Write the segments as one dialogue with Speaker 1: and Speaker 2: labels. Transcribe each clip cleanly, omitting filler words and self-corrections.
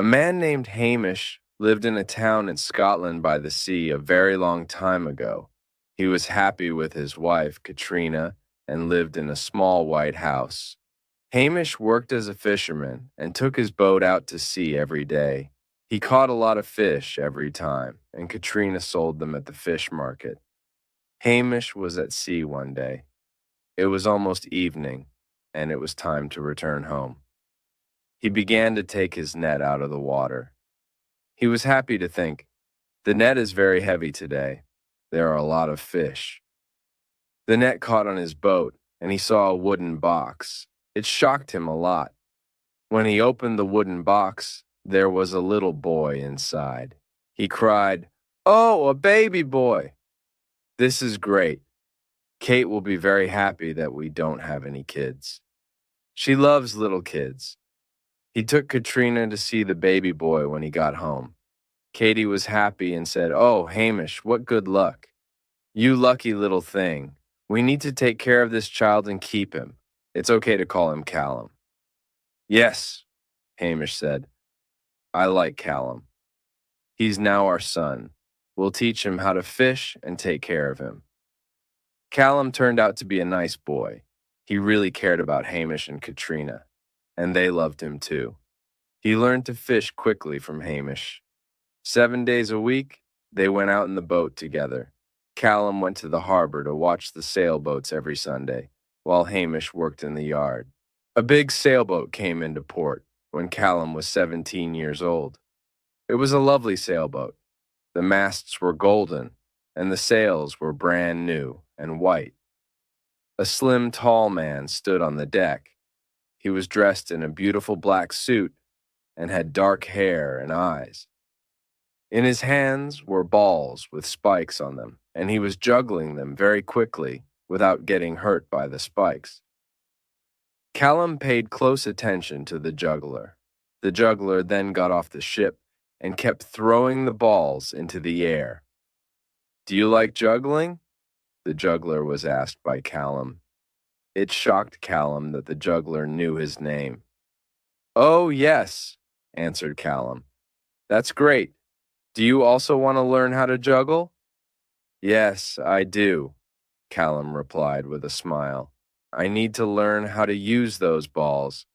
Speaker 1: A man named Hamish lived in a town in Scotland by the sea a very long time ago. He was happy with his wife, Katrina, and lived in a small white house. Hamish worked as a fisherman and took his boat out to sea every day. He caught a lot of fish every time, and Katrina sold them at the fish market. Hamish was at sea one day. It was almost evening, and it was time to return home. He began to take his net out of the water. He was happy to think, the net is very heavy today. There are a lot of fish. The net caught on his boat, and he saw a wooden box. It shocked him a lot. When he opened the wooden box, there was a little boy inside. He cried, "Oh, a baby boy! This is great. Kate will be very happy that we don't have any kids. She loves little kids." He took Katrina to see the baby boy when he got home. Katie was happy and said, "Oh, Hamish, what good luck. You lucky little thing. We need to take care of this child and keep him. It's okay to call him Callum." "Yes," Hamish said. "I like Callum. He's now our son. We'll teach him how to fish and take care of him." Callum turned out to be a nice boy. He really cared about Hamish and Katrina, and they loved him too. He learned to fish quickly from Hamish. 7 days a week, they went out in the boat together. Callum went to the harbor to watch the sailboats every Sunday, while Hamish worked in the yard. A big sailboat came into port when Callum was 17 years old. It was a lovely sailboat. The masts were golden, and the sails were brand new and white. A slim, tall man stood on the deck. He was dressed in a beautiful black suit and had dark hair and eyes. In his hands were balls with spikes on them, and he was juggling them very quickly without getting hurt by the spikes. Callum paid close attention to the juggler. The juggler then got off the ship and kept throwing the balls into the air. "Do you like juggling?" the juggler was asked by Callum. It shocked Callum that the juggler knew his name. "Oh, yes," answered Callum. "That's great. Do you also want to learn how to juggle?" "Yes, I do," Callum replied with a smile. "I need to learn how to use those balls.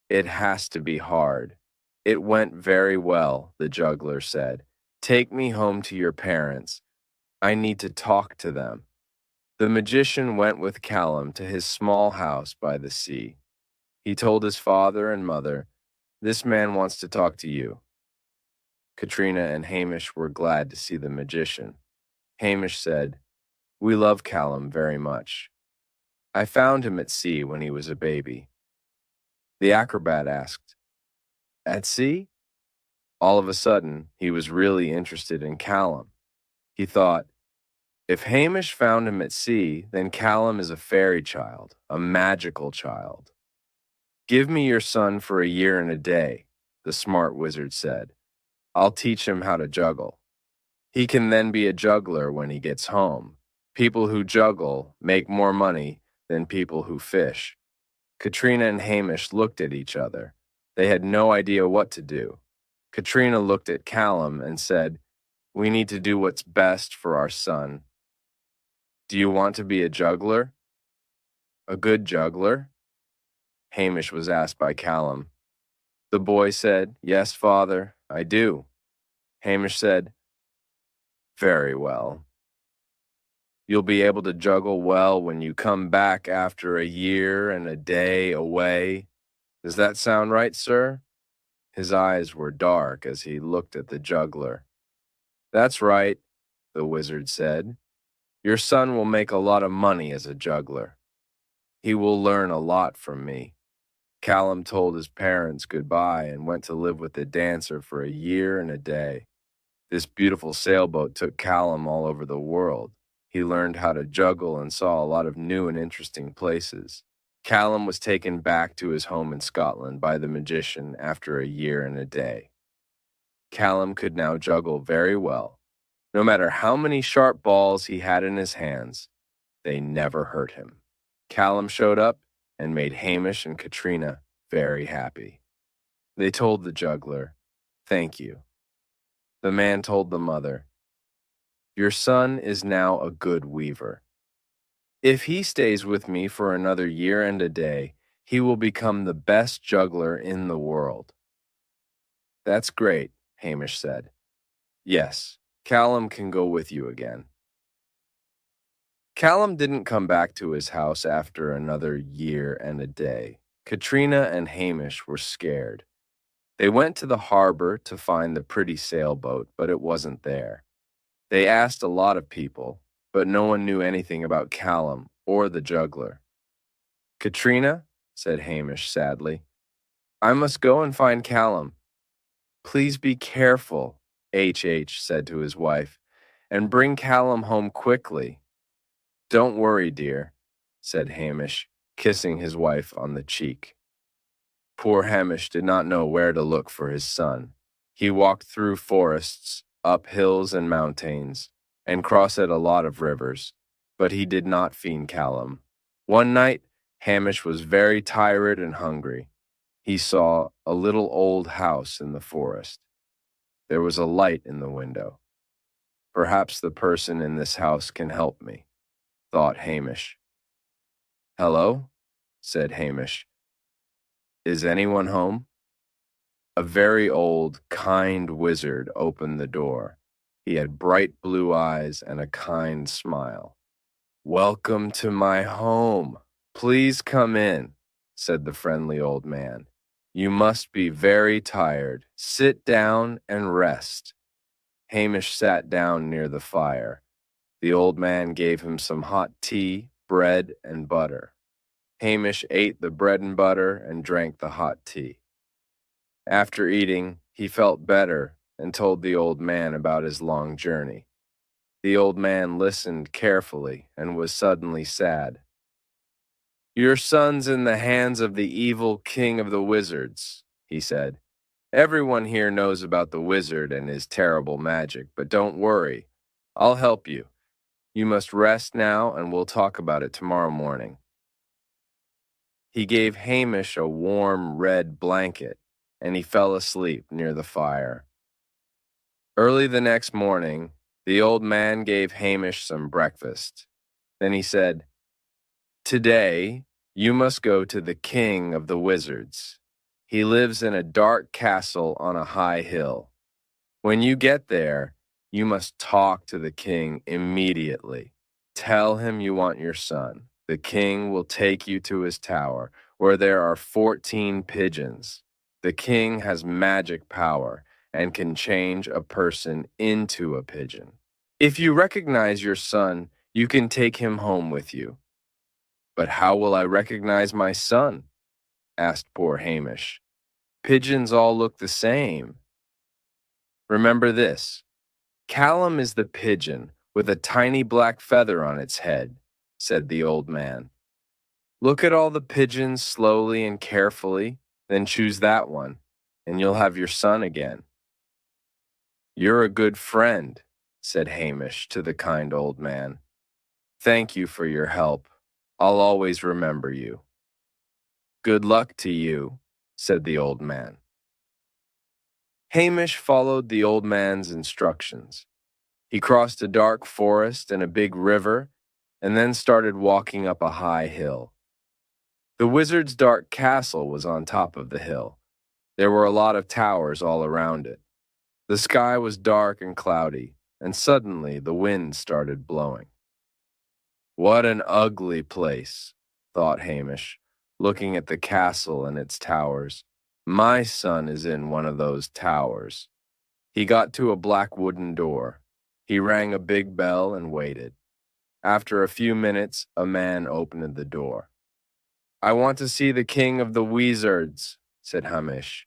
Speaker 1: It has to be hard." "It went very well," the juggler said. "Take me home to your parents. I need to talk to them." The magician went with Callum to his small house by the sea. He told his father and mother, "This man wants to talk to you." Katrina and Hamish were glad to see the magician. Hamish said, "We love Callum very much. I found him at sea when he was a baby." The acrobat asked, "At sea?" All of a sudden, he was really interested in Callum. He thought, if Hamish found him at sea, then Callum is a fairy child, a magical child. "Give me your son for a year and a day," the smart wizard said. "I'll teach him how to juggle. He can then be a juggler when he gets home. People who juggle make more money than people who fish." Katrina and Hamish looked at each other. They had no idea what to do. Katrina looked at Callum and said, "We need to do what's best for our son." "Do you want to be a juggler?" "A good juggler?" Hamish was asked by Callum. The boy said, "Yes, father, I do." Hamish said, "Very well. You'll be able to juggle well when you come back after a year and a day away. Does that sound right, sir?" His eyes were dark as he looked at the juggler. "That's right," the wizard said. "Your son will make a lot of money as a juggler. He will learn a lot from me." Callum told his parents goodbye and went to live with the dancer for a year and a day. This beautiful sailboat took Callum all over the world. He learned how to juggle and saw a lot of new and interesting places. Callum was taken back to his home in Scotland by the magician after a year and a day. Callum could now juggle very well. No matter how many sharp balls he had in his hands, they never hurt him. Callum showed up and made Hamish and Katrina very happy. They told the juggler, Thank you. The man told the mother, "Your son is now a good weaver. If he stays with me for another year and a day, he will become the best juggler in the world." "That's great," Hamish said. "Yes, Callum can go with you again." Callum didn't come back to his house after another year and a day. Katrina and Hamish were scared. They went to the harbor to find the pretty sailboat, but it wasn't there. They asked a lot of people, but no one knew anything about Callum or the juggler. "Katrina," said Hamish sadly, "I must go and find Callum." "Please be careful," H said to his wife, "and bring Callum home quickly." "Don't worry, dear," said Hamish, kissing his wife on the cheek. Poor Hamish did not know where to look for his son. He walked through forests, up hills and mountains, and crossed a lot of rivers, but he did not find Callum. One night, Hamish was very tired and hungry. He saw a little old house in the forest. There was a light in the window. "Perhaps the person in this house can help me," thought Hamish. "Hello?" said Hamish. "Is anyone home?" A very old, kind wizard opened the door. He had bright blue eyes and a kind smile. "Welcome to my home. Please come in," said the friendly old man. "You must be very tired. Sit down and rest." Hamish sat down near the fire. The old man gave him some hot tea, bread, and butter. Hamish ate the bread and butter and drank the hot tea. After eating, he felt better and told the old man about his long journey. The old man listened carefully and was suddenly sad. "Your son's in the hands of the evil king of the wizards," he said. "Everyone here knows about the wizard and his terrible magic, but don't worry. I'll help you. You must rest now, and we'll talk about it tomorrow morning." He gave Hamish a warm red blanket, and he fell asleep near the fire. Early the next morning, the old man gave Hamish some breakfast. Then he said, "Today, you must go to the king of the wizards. He lives in a dark castle on a high hill. When you get there, you must talk to the king immediately. Tell him you want your son. The king will take you to his tower, where there are 14 pigeons. The king has magic power and can change a person into a pigeon. If you recognize your son, you can take him home with you." "But how will I recognize my son?" asked poor Hamish. "Pigeons all look the same." "Remember this. Callum is the pigeon with a tiny black feather on its head," said the old man. "Look at all the pigeons slowly and carefully, then choose that one, and you'll have your son again." "You're a good friend," said Hamish to the kind old man. "Thank you for your help. I'll always remember you." "Good luck to you," said the old man. Hamish followed the old man's instructions. He crossed a dark forest and a big river, and then started walking up a high hill. The wizard's dark castle was on top of the hill. There were a lot of towers all around it. The sky was dark and cloudy, and suddenly the wind started blowing. "What an ugly place," thought Hamish, looking at the castle and its towers. "My son is in one of those towers." He got to a black wooden door. He rang a big bell and waited. After a few minutes, a man opened the door. "I want to see the king of the wizards," said Hamish.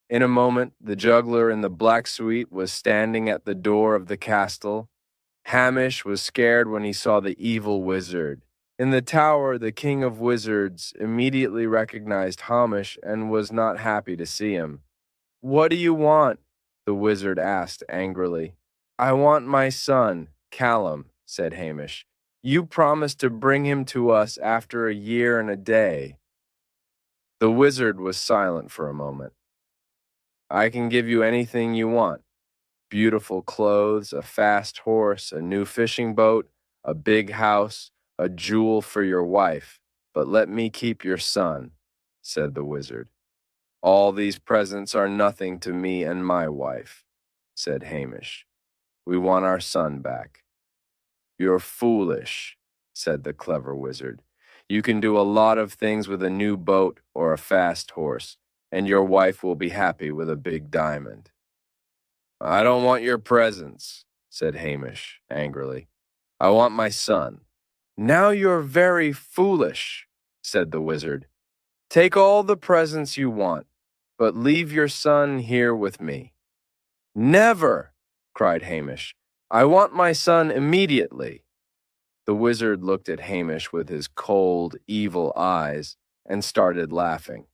Speaker 1: In a moment, the juggler in the black suit was standing at the door of the castle. Hamish was scared when he saw the evil wizard. In the tower, the king of wizards immediately recognized Hamish and was not happy to see him. "What do you want?" the wizard asked angrily. "I want my son, Callum," said Hamish. "You promised to bring him to us after a year and a day." The wizard was silent for a moment. I can give you anything you want. Beautiful clothes, a fast horse, a new fishing boat, a big house, a jewel for your wife. But let me keep your son," said the wizard. "All these presents are nothing to me and my wife," said Hamish. "We want our son back." "You're foolish," said the clever wizard. "You can do a lot of things with a new boat or a fast horse, and your wife will be happy with a big diamond." "I don't want your presents," said Hamish angrily. "I want my son." "Now you're very foolish," said the wizard. "Take all the presents you want, but leave your son here with me." "Never!" cried Hamish. "I want my son immediately." The wizard looked at Hamish with his cold, evil eyes and started laughing.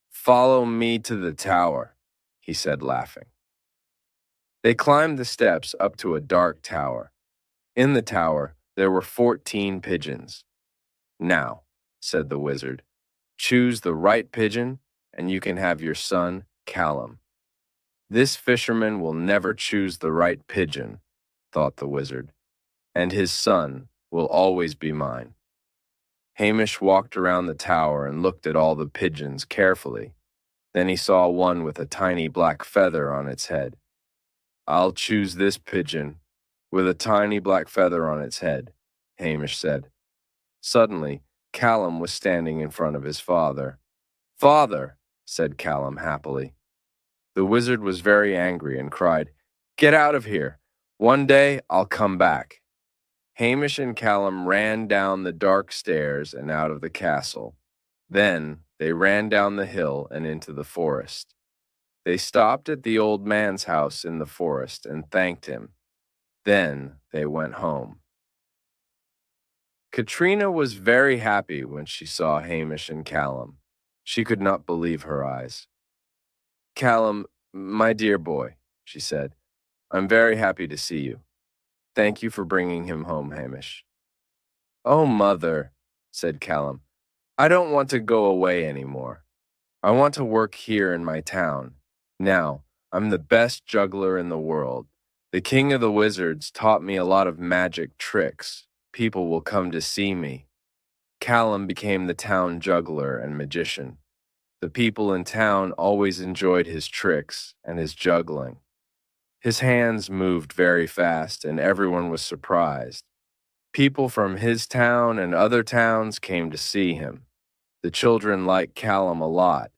Speaker 1: "Follow me to the tower," he said, laughing. They climbed the steps up to a dark tower. In the tower, there were 14 pigeons. "Now," said the wizard, "choose the right pigeon, and you can have your son, Callum." "This fisherman will never choose the right pigeon," thought the wizard, "and his son will always be mine." Hamish walked around the tower and looked at all the pigeons carefully. Then he saw one with a tiny black feather on its head. "I'll choose this pigeon with a tiny black feather on its head," Hamish said. Suddenly, Callum was standing in front of his father. "Father," said Callum happily. The wizard was very angry and cried, "Get out of here! One day I'll come back." Hamish and Callum ran down the dark stairs and out of the castle. Then they ran down the hill and into the forest. They stopped at the old man's house in the forest and thanked him. Then they went home. Katrina was very happy when she saw Hamish and Callum. She could not believe her eyes. "Callum, my dear boy," she said, "I'm very happy to see you. Thank you for bringing him home, Hamish." "Oh, Mother," said Callum, "I don't want to go away anymore. I want to work here in my town. Now, I'm the best juggler in the world. The king of the wizards taught me a lot of magic tricks. People will come to see me." Callum became the town juggler and magician. The people in town always enjoyed his tricks and his juggling. His hands moved very fast, and everyone was surprised. People from his town and other towns came to see him. The children liked Callum a lot,